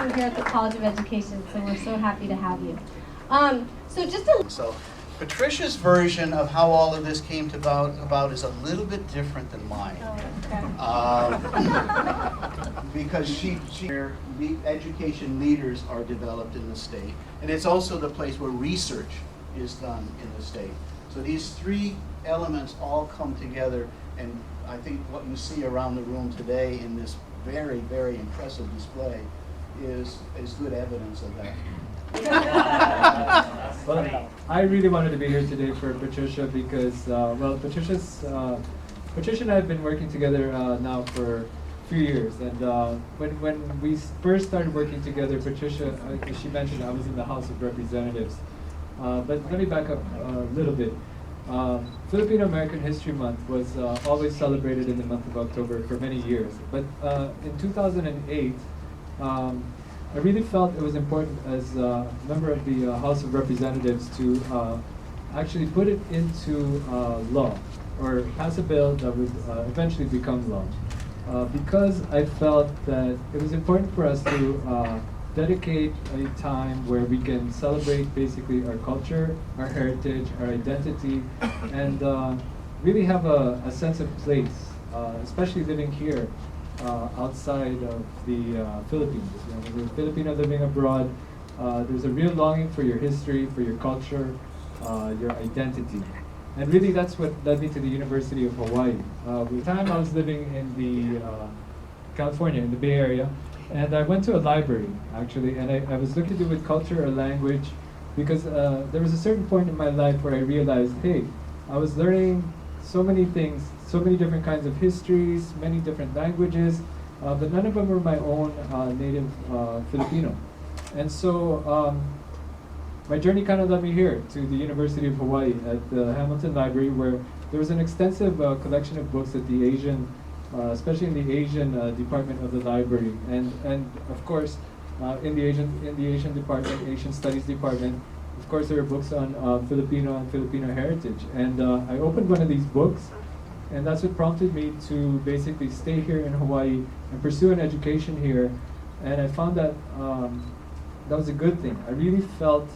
you here at the College of Education, so we're so happy to have you. So Patricia's version of how all of this came about is a little bit different than mine. Because where education leaders are developed in the state, and it's also the place where research is done in the state. So these three elements all come together, and I think what you see around the room today in this very, very impressive display is good evidence of that. Well, I really wanted to be here today for Patricia because, well, Patricia and I have been working together now for a few years, and when we first started working together, Patricia, as she mentioned, I was in the House of Representatives. But let me back up a little bit. Filipino American History Month was always celebrated in the month of October for many years. But in 2008, I really felt it was important as a member of the House of Representatives to actually put it into law, or pass a bill that would eventually become law. Because I felt that it was important for us to dedicate a time where we can celebrate basically our culture, our heritage, our identity, and really have a sense of place, especially living here outside of the Philippines. You know, as a Filipino living abroad, there's a real longing for your history, for your culture, your identity. And really that's what led me to the University of Hawaii. At the time I was living in the California, in the Bay Area, and I went to a library, actually, and I was looking to do with culture or language because there was a certain point in my life where I realized, hey, I was learning so many things, so many different kinds of histories, many different languages, but none of them were my own native Filipino. And so my journey kind of led me here to the University of Hawaii at the Hamilton Library, where there was an extensive collection of books at the Asian, especially in the Asian department of the library, and of course in the Asian department, Asian Studies department, of course there were books on Filipino and Filipino heritage. And I opened one of these books, and that's what prompted me to basically stay here in Hawaii and pursue an education here. And I found that that was a good thing. I really felt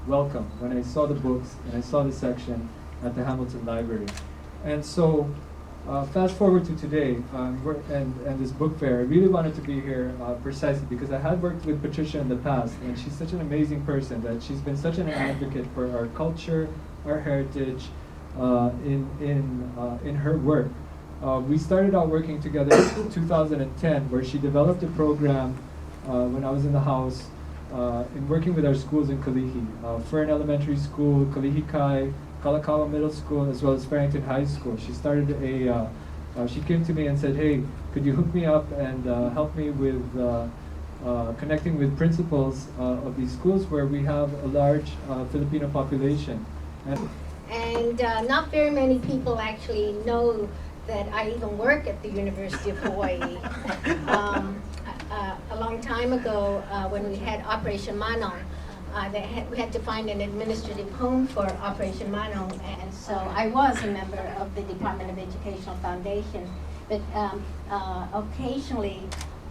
welcome when I saw the books and I saw the section at the Hamilton Library. And so fast forward to today and this book fair, I really wanted to be here precisely because I had worked with Patricia in the past, and she's such an amazing person that she's been such an advocate for our culture, our heritage in her work. We started out working together in 2010, where she developed a program when I was in the House in working with our schools in Kalihi, Fern Elementary School, Kalihi Kai, Kalakaua Middle School, as well as Farrington High School. She started she came to me and said, hey, could you hook me up and help me with connecting with principals of these schools where we have a large Filipino population. And not very many people actually know that I even work at the University of Hawaii. A long time ago, when we had Operation Manong, we had to find an administrative home for Operation Manong, and so I was a member of the Department of Educational Foundation. But occasionally,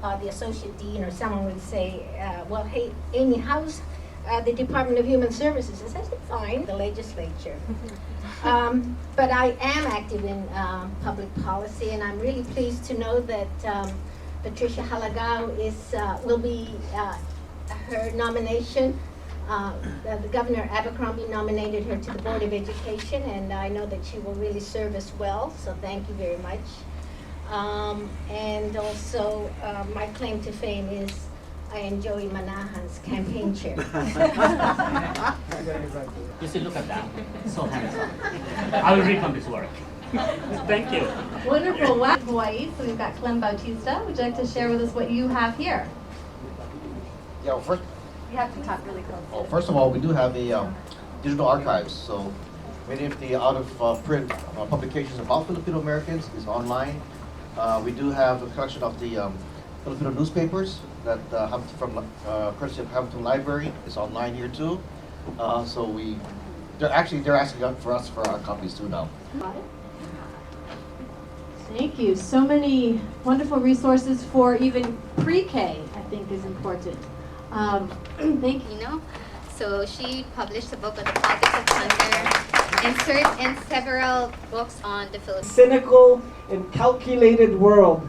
the associate dean or someone would say, well, hey, Amy, how's the Department of Human Services? I said, fine, the legislature. But I am active in public policy, and I'm really pleased to know that Patricia Halagao will be her nomination. The Governor Abercrombie nominated her to the Board of Education, and I know that she will really serve us well, so thank you very much. And also, my claim to fame is I enjoy Manahan's campaign chair. You should look at that. So handsome. I will read from this work. Thank you. Wonderful. Wow. Hawaii, so we've got Clem Bautista. Would you like to share with us what you have here? Yeah, well, first, You have to talk really close. well, first of all, we do have a digital archives. So many of the out-of-print publications about Filipino Americans is online. We do have a collection of the Filipino newspapers that from courtesy of Hamilton Library. It's online here too. So they're asking for us for our copies too now. Thank you. So many wonderful resources for even pre-K. think is important. You know, so she published a book on the politics of thunder and several books on the Philippines. Cynical and calculated world.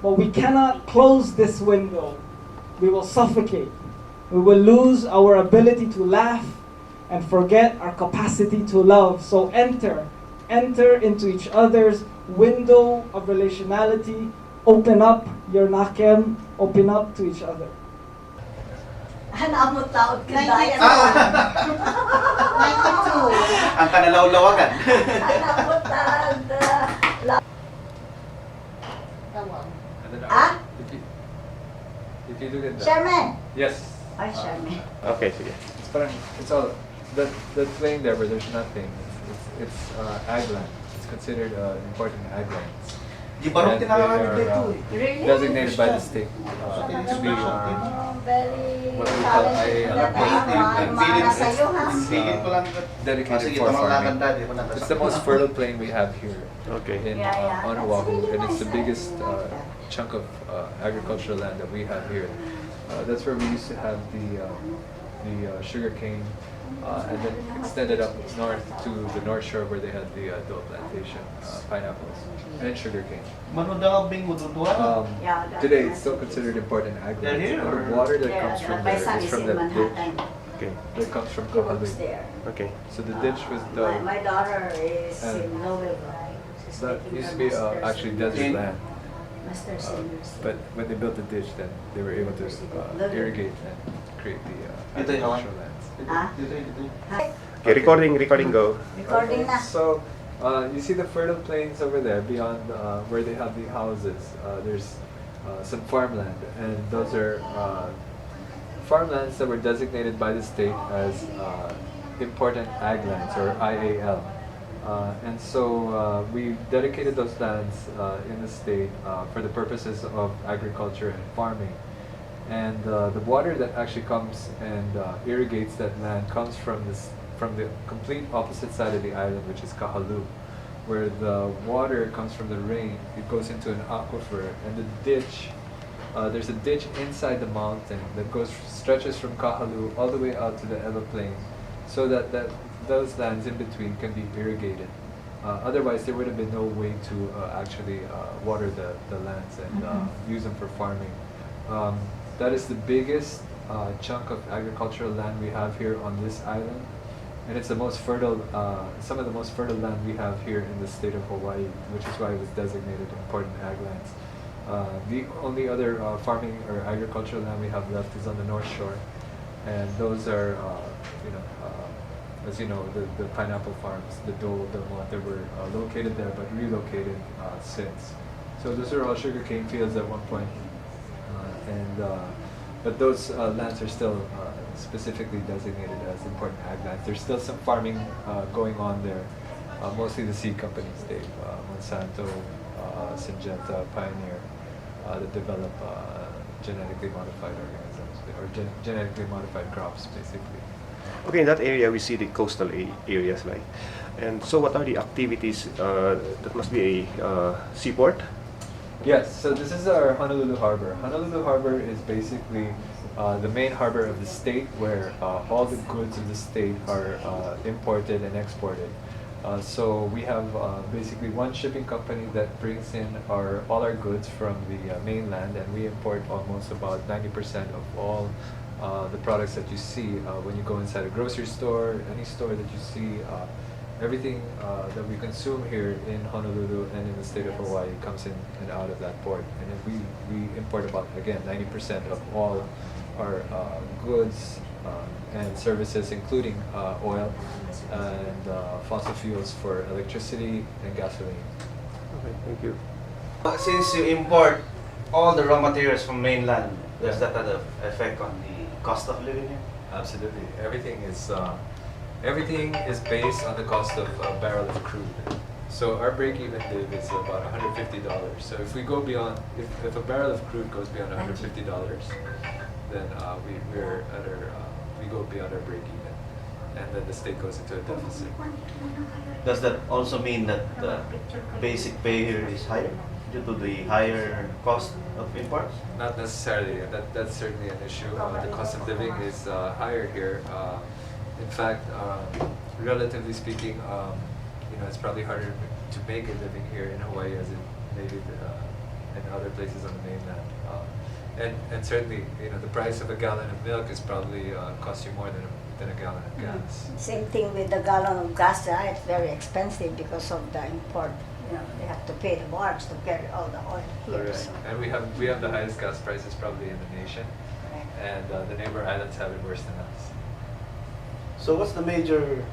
But we cannot close this window. We will suffocate. We will lose our ability to laugh and forget our capacity to love. So enter into each other's window of relationality. Open up your nakem, open up to each other. Hanamot taot ka dahil. 92. Ang kanalaw-lawagan. Hanamot taot. Ah? If you look at that. Sherman! Yes. Ay, Sherman. Okay, sige. It's all that plain there where there's nothing. It's ag land. It's considered important ag lands. Di ba rin And they tinangalan dito are Really? designated by the state to be Very what we call Pigit ko lang. dedicated Sige, for tamang lakad farming. dati. It's the most fertile plain we have here Okay. in Yeah. on That's Oahu, really and it's the nice. biggest chunk of agricultural land that we have here. That's where we used to have the sugar cane, and then extended up north to the North Shore where they had the dole plantation, pineapples, and sugar cane. Yeah, that- Today, it's still considered important ag They're lands. here, The or- water that Yeah, comes from my there son is is from in that ditch Manhattan. Okay. that comes from He works Kahalui. there. Okay. So the ditch was dug. My daughter is And in Louisville. She's That taking used her to be master's actually in- desert land. Master's in nursing. But when they built the ditch, then they were able to irrigate and create the Ito yung agricultural lands. Ah? Hi. Okay, recording go. Recording na. So you see the fertile plains over there beyond where they have the houses. There's some farmland, and those are farmlands that were designated by the state as important ag lands, or IAL. And so we dedicated those lands in the state for the purposes of agriculture and farming. And the water that actually comes and irrigates that land comes from the complete opposite side of the island, which is Kahalu, where the water comes from the rain. It goes into an aquifer, and the ditch. There's a ditch inside the mountain that stretches from Kahalu all the way out to the Elo Plain, so that those lands in between can be irrigated. Otherwise, there would have been no way to actually water the lands and use them for farming. That is the biggest chunk of agricultural land we have here on this island, and it's the most fertile, some of the most fertile land we have here in the state of Hawaii, which is why it was designated important ag lands. The only other farming or agricultural land we have left is on the North Shore, and those are, as you know, the pineapple farms, the dole, the one that were located there but relocated since. So those are all sugarcane fields at one point. But those lands are still specifically designated as important ag lands. There's still some farming going on there. Mostly the seed companies, Monsanto, Syngenta, Pioneer, that develop genetically modified organisms or genetically modified crops, basically. Okay, in that area we see the coastal areas, right? And so what are the activities? That must be a seaport? Yes, so this is our Honolulu Harbor. Honolulu Harbor is basically the main harbor of the state, where all the goods of the state are imported and exported. So we have basically one shipping company that brings in all our goods from the mainland, and we import almost about 90% of all the products that you see when you go inside a grocery store, any store that you see. Everything that we consume here in Honolulu and in the state of Hawaii comes in and out of that port. And then we import about, again, 90% of all our goods and services, including oil and fossil fuels for electricity and gasoline. Okay, thank you. Since you import all the raw materials from mainland, does that have an effect on the cost of living here? Absolutely. Everything is based on the cost of a barrel of crude. So our break-even live is about $150. So if we go beyond, if a barrel of crude goes beyond $150, then we go beyond our break-even, and then the state goes into a deficit. Does that also mean that the basic pay here is higher? due to the higher cost of imports? Not necessarily. That's certainly an issue. The cost of living is higher here. In fact, relatively speaking, it's probably harder to make a living here in Hawaii as it maybe in other places on the mainland. And certainly, the price of a gallon of milk is probably cost you more than a gallon of gas. Same thing with the gallon of gas, it's very expensive because of the import. They have to pay the barge to carry all the oil here. Right. So. And we have the highest gas prices probably in the nation, Right. and the neighbor islands have it worse than us. So what's the major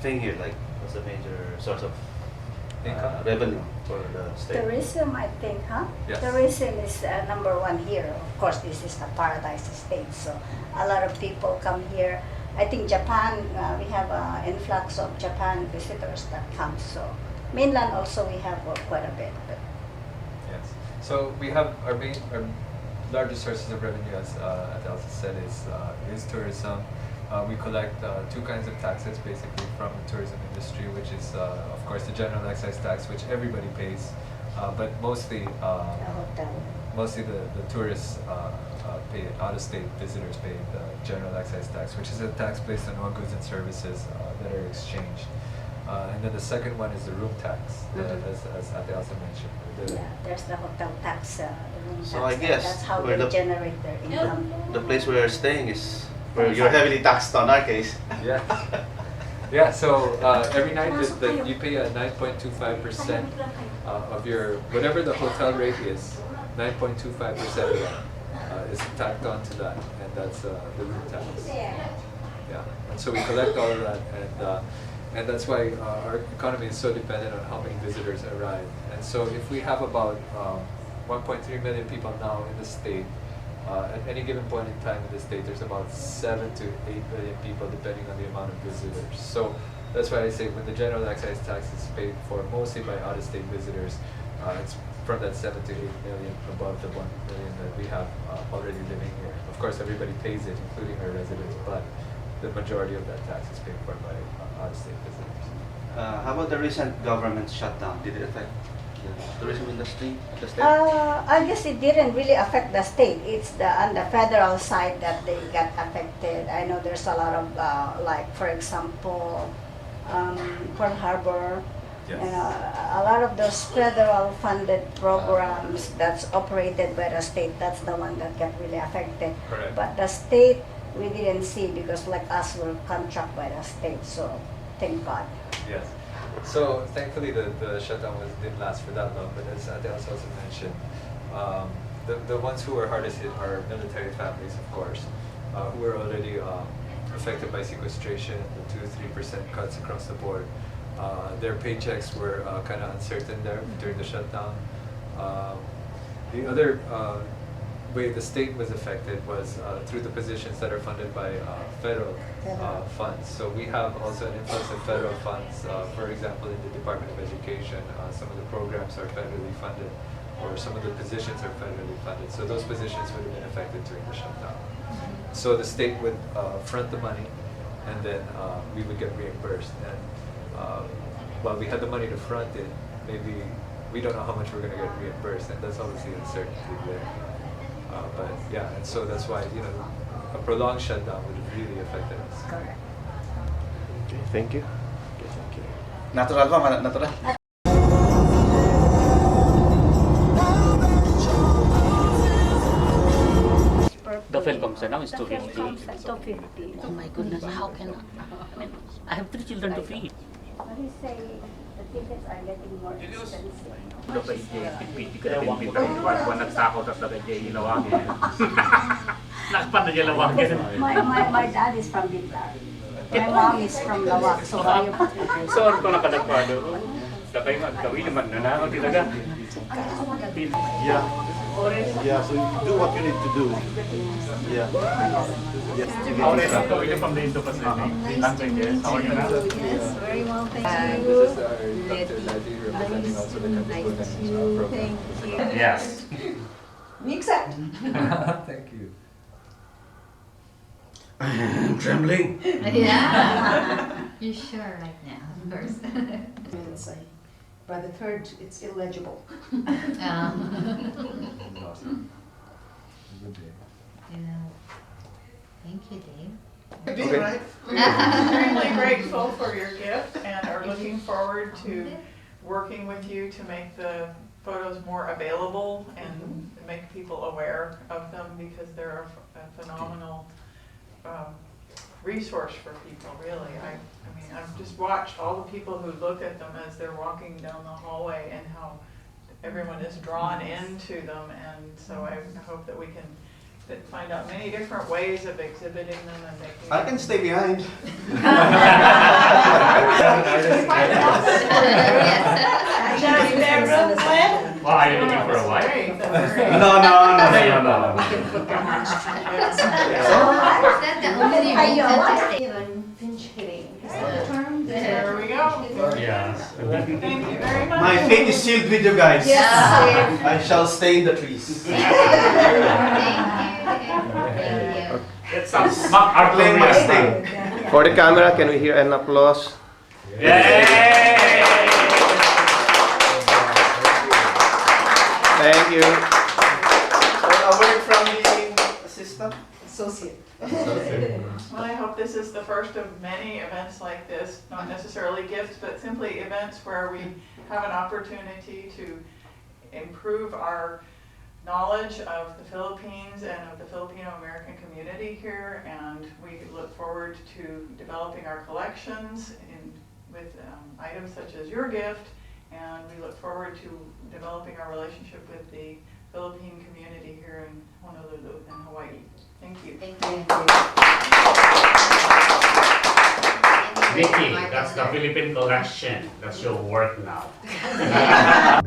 thing here? Like, what's the major source of Income? revenue for the state? Tourism, I think, huh? Yes. Tourism is number one here. Of course, this is a paradise state, so a lot of people come here. I think Japan, we have an influx of Japan visitors that come. So mainland also we have quite a bit. But Yes. So we have our largest sources of revenue, as Elsa said, is tourism. We collect two kinds of taxes basically from the tourism industry, which is of course the general excise tax, which everybody pays, but mostly the hotel. mostly the tourists pay it. Out-of-state visitors pay the general excise tax, which is a tax based on all goods and services that are exchanged. And then the second one is the room tax, as Ate also mentioned. Yeah, there's the hotel tax. The room So tax. I guess That's how where they the- generate their income. The place where you're staying is where you're heavily taxed on our case. Yeah. Yeah, so every night you pay a 9.25% of your, whatever the hotel rate is, 9.25% of that is tacked onto that, and that's the room tax. Yeah, and so we collect all of that, and that's why our economy is so dependent on how many visitors arrive. And so if we have about 1.3 million people now in the state, at any given point in time in the state, there's about 7 to 8 million people, depending on the amount of visitors. So that's why I say when the general excise tax is paid for mostly by out-of-state visitors, it's from that 7 to 8 million above the 1 million that we have already living here. Of course, everybody pays it, including our residents, but the majority of that tax is paid for by out-of-state visitors. How about the recent government shutdown? Did it affect the tourism industry at the state? I guess it didn't really affect the state. It's on the federal side that they got affected. I know there's a lot of, like for example, Pearl Harbor. Yes. A lot of those federal funded programs that's operated by the state, that's the one that got really affected. Correct. But the state, we didn't see because like us, we're contract by the state, so thank God. Yes. So thankfully the shutdown didn't last for that long, but as Ate also mentioned, the ones who were hardest hit are military families, of course, who were already affected by sequestration, the 2-3% cuts across the board. Their paychecks were kind of uncertain there during the shutdown. The other way the state was affected was through the positions that are funded by federal funds. So we have also an influx of federal funds. For example, in the Department of Education, some of the programs are federally funded, or some of the positions are federally funded. So those positions would have been affected during the shutdown. So the state would front the money, and then we would get reimbursed. And while we had the money to front it, maybe we don't know how much we're going to get reimbursed, and that's obviously uncertainty there. But yeah, and so that's why a prolonged shutdown would have really affected us. Correct. Okay, thank you. Okay, thank you. Natural ba? Natural? The Fil-Am center now is 250. 250. Oh my goodness, how can I mean, I have 3 children to feed. What do you say? The tickets are getting more expensive. Udah kay Piti ka rin pinta buwan nagsakaw sa kay Ilawagin. Nakpan na Ilawagin. My dad is from Bintag. My mom is from Lawak. So are you? So ano to nakadagpado? Dakay man gawin naman na talaga. Yeah. Yeah, so you do what you need to do. Yeah. Ahora ito gawin yung pamdento pa sa languages. How are you now? Yes, very well, thank you. This is our Dr. Lady representing also the country program. Thank you. Yes. We accept. Thank you. I'm trembling. Yeah. You're sure right now, of course. By the third, it's illegible. Awesome. Good day. Thank you, Dave. Be right. We're extremely grateful for your gift and are looking forward to working with you to make the photos more available and make people aware of them, because they're a phenomenal resource for people, really. I mean, I've just watched all the people who look at them as they're walking down the hallway and how everyone is drawn into them, and so I hope that we can find out many different ways of exhibiting them and making I can stay behind. Well, are you looking for a wife? No. We can put them on street. Is that the only reason to stay? Pinch hitting. Is that the term? There we go. Yeah. Thank you very much. My fate is sealed with you guys. Yes. I shall stay in the trees. Thank you. It's a smart Claim my stay. For the camera, can we hear an applause? Yay! Thank you. A word from the assistant. Associate. Well, I hope this is the first of many events like this, not necessarily gifts, but simply events where we have an opportunity to improve our knowledge of the Philippines and of the Filipino-American community here, and we look forward to developing our collections with items such as your gift, and we look forward to developing our relationship with the Philippine community here in Honolulu and Hawaii. Thank you. Thank you. Vicky, that's the Philippine collection. That's your work now.